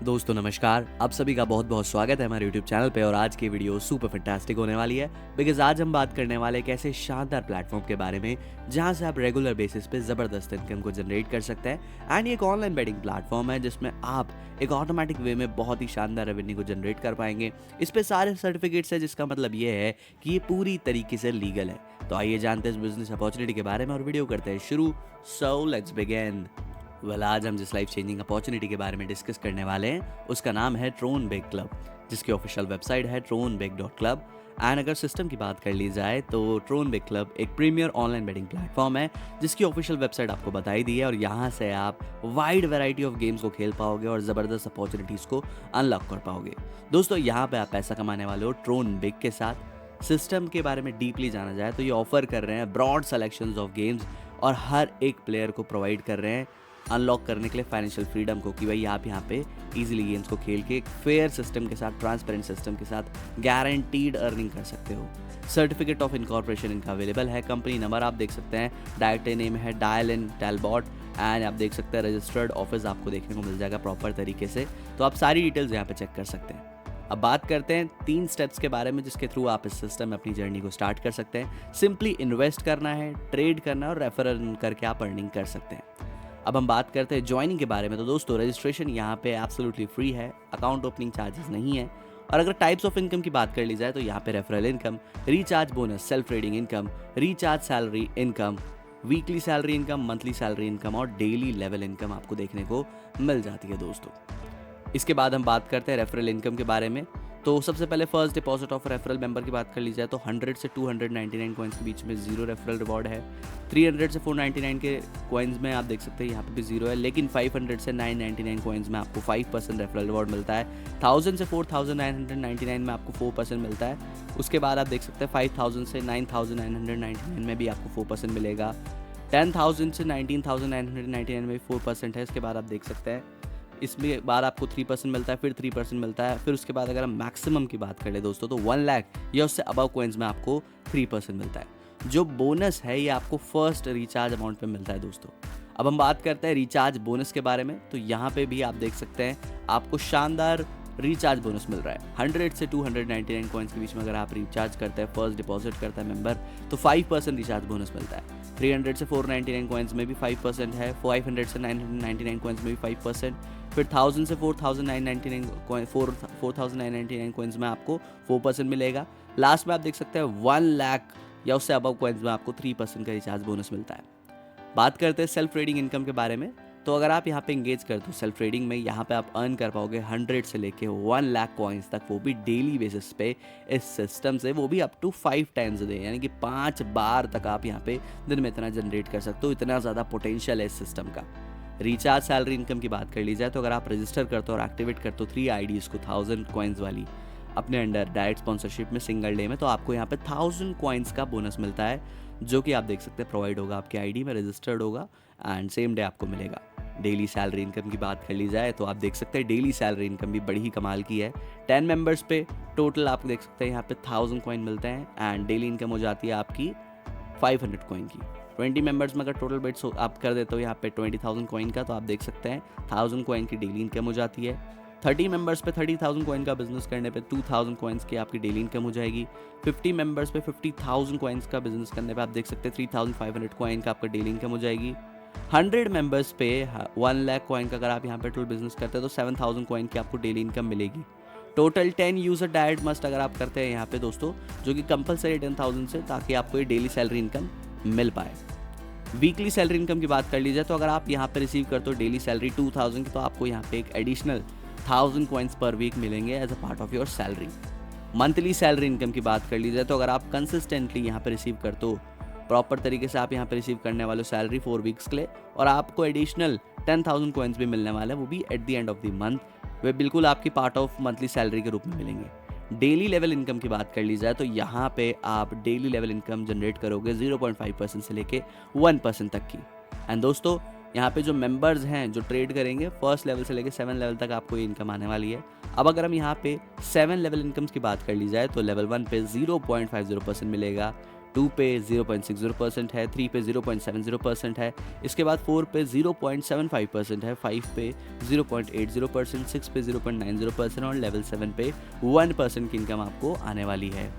दोस्तों नमस्कार, आप सभी का बहुत बहुत स्वागत है हमारे YouTube चैनल पे। और आज की वीडियो सुपर फैंटास्टिक होने वाली है बिकॉज आज हम बात करने वाले एक ऐसे शानदार प्लेटफॉर्म के बारे में जहां से आप रेगुलर बेसिस पे ज़बरदस्त इनकम को जनरेट कर सकते हैं। एंड ये एक ऑनलाइन बेटिंग प्लेटफॉर्म है जिसमें आप एक ऑटोमेटिक वे में बहुत ही शानदार रेवेन्यू को जनरेट कर पाएंगे। इस पे सारे सर्टिफिकेट्स है, जिसका मतलब ये है कि ये पूरी तरीके से लीगल है। तो आइए जानते हैं इस बिजनेस अपॉर्चुनिटी के बारे में और वीडियो करते हैं शुरू। So let's begin. आज हम जिस लाइफ चेंजिंग अपॉर्चुनिटी के बारे में डिस्कस करने वाले हैं उसका नाम है ट्रोन बिग क्लब, जिसकी ऑफिशियल वेबसाइट है tronebig.club। एंड अगर सिस्टम की बात कर ली जाए तो ट्रोन बिग क्लब एक प्रीमियर ऑनलाइन बेटिंग प्लेटफॉर्म है जिसकी ऑफिशियल वेबसाइट आपको बताई दी है। और यहाँ से आप वाइड वैरायटी ऑफ गेम्स को खेल पाओगे और ज़बरदस्त अपॉर्चुनिटीज़ को अनलॉक कर पाओगे। दोस्तों यहाँ पे आप पैसा कमाने वाले हो ट्रोन बिग के साथ। सिस्टम के बारे में डीपली जाना जाए तो ये ऑफर कर रहे हैं ब्रॉड सेलेक्शंस ऑफ गेम्स और हर एक प्लेयर को प्रोवाइड कर रहे हैं अनलॉक करने के लिए फाइनेंशियल फ्रीडम को, कि भाई आप यहाँ पे इजीली गेम्स को खेल के एक फेयर सिस्टम के साथ, ट्रांसपेरेंट सिस्टम के साथ गारंटीड अर्निंग कर सकते हो। सर्टिफिकेट ऑफ इनकॉर्पोरेशन इनका अवेलेबल है। कंपनी नंबर आप देख सकते हैं, डायरेक्टर नेम है डायल इन टेलबॉट। एंड आप देख सकते हैं रजिस्टर्ड ऑफिस आपको देखने को मिल जाएगा प्रॉपर तरीके से। तो आप सारी डिटेल्स यहाँ पे चेक कर सकते हैं। अब बात करते हैं 3 स्टेप्स के बारे में जिसके थ्रू आप इस सिस्टम में अपनी जर्नी को स्टार्ट कर सकते हैं। सिंपली इन्वेस्ट करना है, ट्रेड करना है और रेफरल करके आप अर्निंग कर सकते हैं। अब हम बात करते हैं ज्वाइनिंग के बारे में। तो दोस्तों रजिस्ट्रेशन यहाँ पे एब्सोल्युटली फ्री है, अकाउंट ओपनिंग चार्जेस नहीं है। और अगर टाइप्स ऑफ इनकम की बात कर ली जाए तो यहाँ पे referral income, recharge bonus, self trading income, recharge salary income, weekly salary income, monthly salary income और डेली लेवल इनकम आपको देखने को मिल जाती है दोस्तों। इसके बाद हम बात करते हैं रेफरल इनकम के बारे में। तो सबसे पहले first deposit of referral member की बात कर ली जाए तो 100 से 299 कॉइन्स के बीच में 0 रेफरल रिवॉर्ड है। 300 से 499 के कॉइन्स में आप देख सकते हैं यहाँ पे भी 0 है, लेकिन 500 से 999 कॉइन्स में आपको 5% रेफरल रिवॉर्ड मिलता है। 1000 से 4999 में आपको 4% मिलता है। उसके बाद आप देख सकते हैं 5000 से 9999 में भी आपको 4% मिलेगा। 10,000 से 19,999 में भी 4% है। इसके बाद आप देख सकते हैं इसमें बाद आपको 3% मिलता है, फिर 3% मिलता है। फिर उसके बाद अगर हम मैक्सिमम की बात करें दोस्तों तो 1 लाख या उससे अबव कॉइन्स में आपको 3% मिलता है। जो बोनस है ये आपको फर्स्ट रिचार्ज अमाउंट पे मिलता है दोस्तों। अब हम बात करते हैं रिचार्ज बोनस के बारे में। तो यहाँ पे भी आप देख सकते हैं आपको शानदार रिचार्ज बोनस मिल रहा है। 100 से 299 कॉइन्स के बीच में अगर आप रिचार्ज करते हैं, फर्स्ट डिपॉजिट करता है मेंबर, तो 5% रिचार्ज बोनस मिलता है। 300 से 499 कॉइन्स में भी 5% है। 500 से 999 कॉइन्स में भी 5%। फिर 1000 से 4,999 कॉइन्स में आपको 4% मिलेगा। लास्ट में आप देख सकते हैं 1 लाख या उससे अबव कॉइन्स में आपको 3% का रिचार्ज बोनस मिलता है। बात करते हैं सेल्फ ट्रेडिंग इनकम के बारे में। तो अगर आप यहाँ पे इंगेज करते हो सेल्फ ट्रेडिंग में, यहाँ पे आप अर्न कर पाओगे 100 से लेके 1 लाख कॉइन्स तक, वो भी डेली बेसिस पे इस सिस्टम से, वो भी अप टू 5 टाइम्स डे, यानी कि 5 बार तक आप यहाँ पे दिन में इतना जनरेट कर सकते हो। इतना ज़्यादा पोटेंशियल है इस सिस्टम का। रिचार्ज सैलरी इनकम की बात कर ली जाए तो अगर आप रजिस्टर करते हो और एक्टिवेट करते हो 3 आईडीज़ को 1000 कॉइन्स वाली अपने अंडर डायरेक्ट स्पॉन्सरशिप में सिंगल डे में, तो आपको यहाँ पे 1000 कॉइन्स का बोनस मिलता है, जो कि आप देख सकते हैं प्रोवाइड होगा आपके आईडी में, रजिस्टर्ड होगा एंड सेम डे आपको मिलेगा। डेली सैलरी इनकम की बात कर ली जाए तो आप देख सकते हैं डेली सैलरी इनकम भी बड़ी ही कमाल की है। 10 मेंबर्स पे टोटल आप देख सकते हैं यहाँ पे 1000 कॉइन मिलते हैं एंड डेली इनकम हो जाती है आपकी 500 कॉइन की। 20 मेंबर्स में अगर टोटल बेट्स आप कर देते हो यहाँ पे 20,000 कॉइन का, तो आप देख सकते हैं 1000 कॉइन की डेली इनकम हो जाती है। 30 मेंबर्स पे 30,000 कॉइन का बिजनेस करने पे 2000 कॉइन्स की आपकी डेली इनकम हो जाएगी। 50 मेंबर्स पे 50,000 कॉइन्स का बिजनेस करने पे आप देख सकते हैं 3,500 कॉइन का आपका डेली इनकम हो जाएगी। 100 मेंबर्स पे 1 लाख कॉइन का अगर आप यहाँ पे टोटल बिजनेस करते हैं तो 7,000 कॉइन की आपको डेली इनकम मिलेगी। टोटल 10 यूजर डायरेक्ट मस्ट अगर आप करते हैं यहाँ पे दोस्तों, जो कि कंपलसरी 10,000 से, ताकि आपको ये डेली सैलरी इनकम मिल पाए। वीकली सैलरी इनकम की बात कर ली जाए तो अगर आप यहाँ पे रिसीव करते हो डेली सैलरी 2000 की, तो आपको यहाँ पे एक एडिशनल 1000 कॉइन्स पर वीक मिलेंगे as a part of your salary. Monthly salary income की बात कर ली जाए तो अगर आप कंसिस्टेंटली यहाँ पे रिसीव करते हो, प्रॉपर तरीके से आप यहाँ पे रिसीव करने वाले सैलरी 4 वीक्स के लिए, और आपको एडिशनल 10,000 कॉइन्स भी मिलने वाले हैं, वो भी at the end of the month, वे बिल्कुल आपकी पार्ट ऑफ मंथली सैलरी के रूप में मिलेंगे। डेली लेवल इनकम की बात कर ली जाए तो यहाँ पे आप डेली लेवल इनकम जनरेट करोगे 0.5% से लेके 1% तक की। एंड दोस्तों यहाँ पे जो मेंबर्स हैं जो ट्रेड करेंगे, फर्स्ट लेवल से लेके 7 लेवल तक आपको ये इनकम आने वाली है। अब अगर हम यहाँ पे 7 लेवल इनकम्स की बात कर ली जाए तो लेवल 1 पे 0.50% मिलेगा, 2 पे 0.60% है, 3 पे 0.70% है, इसके बाद 4 पे 0.75% है, 5 पे 0.80%, 6 पे 0.90% और लेवल 7 पे 1% की इनकम आपको आने वाली है।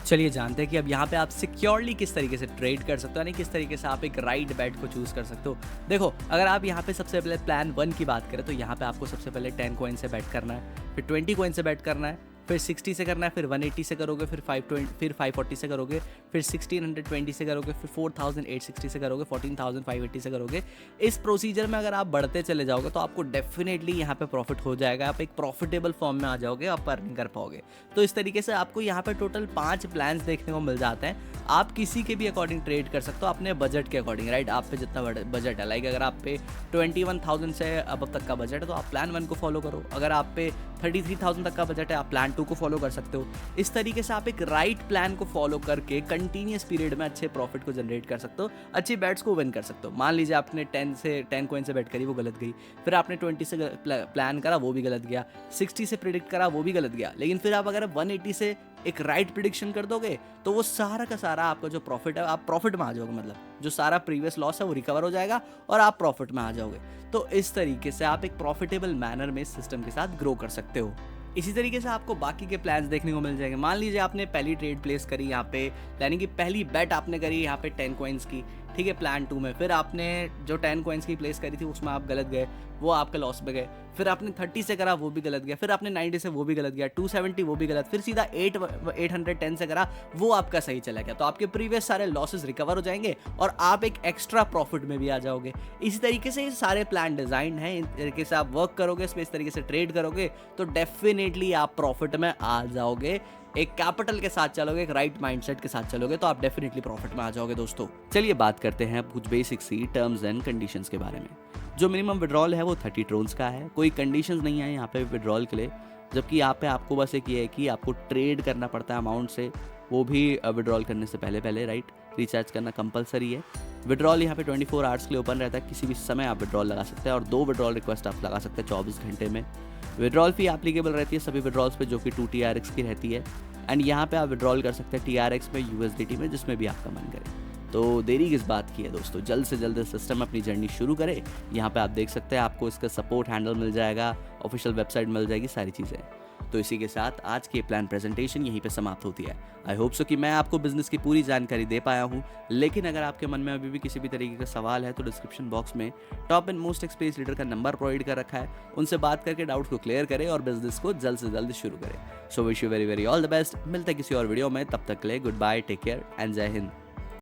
चलिए जानते हैं कि अब यहाँ पे आप सिक्योरली किस तरीके से ट्रेड कर सकते हो, यानी किस तरीके से आप एक राइट बेट को चूज़ कर सकते हो। देखो, अगर आप यहाँ पे सबसे पहले प्लान 1 की बात करें तो यहाँ पे आपको सबसे पहले 10 कॉइन से बेट करना है, फिर 20 कॉइन से बेट करना है, फिर 60 से करना है, फिर 180 से करोगे, फिर 540 से करोगे, फिर 1620 से करोगे, फिर 4860 से करोगे, 14580 से करोगे। इस प्रोसीजर में अगर आप बढ़ते चले जाओगे तो आपको डेफिनेटली यहाँ पे प्रॉफिट हो जाएगा, आप एक प्रॉफिटेबल फॉर्म में आ जाओगे, आप अर्निंग कर पाओगे। तो इस तरीके से आपको यहाँ पे टोटल 5 प्लान्स देखने को मिल जाते हैं। आप किसी के भी अकॉर्डिंग ट्रेड कर सकते हो, अपने बजट के अकॉर्डिंग, राइट। आप पे जितना बजट है, लाइक अगर आप पे 21,000 से अब तक का बजट है तो आप प्लान 1 को फॉलो करो। अगर आप पे 33,000 तक का बजट है, आप प्लान 2 को फॉलो कर सकते हो। इस तरीके से आप एक राइट प्लान को फॉलो करके कंटिन्यूस पीरियड में अच्छे प्रॉफिट को जनरेट कर सकते हो, अच्छी बैट्स को विन कर सकते हो। मान लीजिए आपने 10 कॉइन से बैट करी, वो गलत गई, फिर आपने 20 से प्लान करा, वो भी गलत गया, 60 से प्रिडिक्ट करा, वो भी गलत गया। लेकिन फिर आप अगर 180 से एक राइट प्रिडिक्शन कर दोगे तो वो सारा का सारा आपका जो प्रॉफिट है, आप प्रॉफिट में आ जाओगे, मतलब जो सारा प्रीवियस लॉस है वो रिकवर हो जाएगा और आप प्रॉफिट में आ जाओगे। तो इस तरीके से आप एक प्रॉफिटेबल मैनर में इस सिस्टम के साथ ग्रो कर सकते हो। इसी तरीके से आपको बाकी के प्लान्स देखने को मिल जाएंगे। मान लीजिए आपने पहली ट्रेड प्लेस करी यहाँ पे, यानी कि पहली बेट आपने करी यहाँ पे 10 कॉइन्स की, ठीक है, प्लान 2 में। फिर आपने जो 10 कॉइन्स की प्लेस करी थी उसमें आप गलत गए, वो आपके लॉस में गए। फिर आपने 30 से करा, वो भी गलत गया। फिर आपने 90 से, वो भी गलत गया। 270 वो भी गलत। फिर सीधा 810 से करा, वो आपका सही चला गया। तो आपके प्रीवियस सारे लॉसेस रिकवर हो जाएंगे और आप एक एक्स्ट्रा प्रॉफिट में भी आ जाओगे। इसी तरीके से ये सारे प्लान डिजाइन हैं, इन तरीके से आप वर्क करोगे, इसमें इस तरीके से ट्रेड करोगे तो डेफिनेटली आप प्रॉफिट में आ जाओगे। एक कैपिटल के साथ चलोगे, एक राइट माइंडसेट के साथ चलोगे तो आप डेफिनेटली प्रॉफिट में आ जाओगे दोस्तों। चलिए बात करते हैं अब कुछ बेसिक सी टर्म्स एंड कंडीशंस के बारे में। जो मिनिमम विड्रॉल है वो 30 ट्रोल्स का है, कोई कंडीशंस नहीं है यहाँ पे विड्रॉल के लिए। जबकि यहाँ पे आपको बस एक ये है कि आपको ट्रेड करना पड़ता है अमाउंट से, वो भी विड्रॉल करने से पहले राइट। रिचार्ज करना कंपलसरी है। विड्रॉल यहाँ पे 24 आवर्स के लिए ओपन रहता है, किसी भी समय आप विड्रॉल लगा सकते हैं और 2 विड्रॉल रिक्वेस्ट आप लगा सकते हैं 24 घंटे में। विड्रॉल फी एप्लीकेबल रहती है सभी विड्रॉल्स पे, जो कि 2 TRX की रहती है। एंड यहाँ पे आप विड्रॉल कर सकते हैं TRX में, USDT में, जिसमें भी आपका मन करे। तो देरी किस बात की है दोस्तों, जल्द से जल्द इस सिस्टम में अपनी जर्नी शुरू करें। यहाँ पे आप देख सकते हैं आपको इसका सपोर्ट हैंडल मिल जाएगा, ऑफिशियल वेबसाइट मिल जाएगी, सारी चीज़ें। तो इसी के साथ आज की प्लान प्रेजेंटेशन यहीं पे समाप्त होती है। आई होप सो कि मैं आपको बिजनेस की पूरी जानकारी दे पाया हूँ। लेकिन अगर आपके मन में अभी भी किसी भी तरीके का सवाल है तो डिस्क्रिप्शन बॉक्स में top and most experience leader का नंबर प्रोवाइड कर रखा है, उनसे बात करके डाउट को क्लियर करें और बिजनेस को जल्द से जल्द शुरू करें। So wish you very very all the best. मिलते हैं किसी और वीडियो में, तब तक के लिए goodbye, take care and जय हिंद।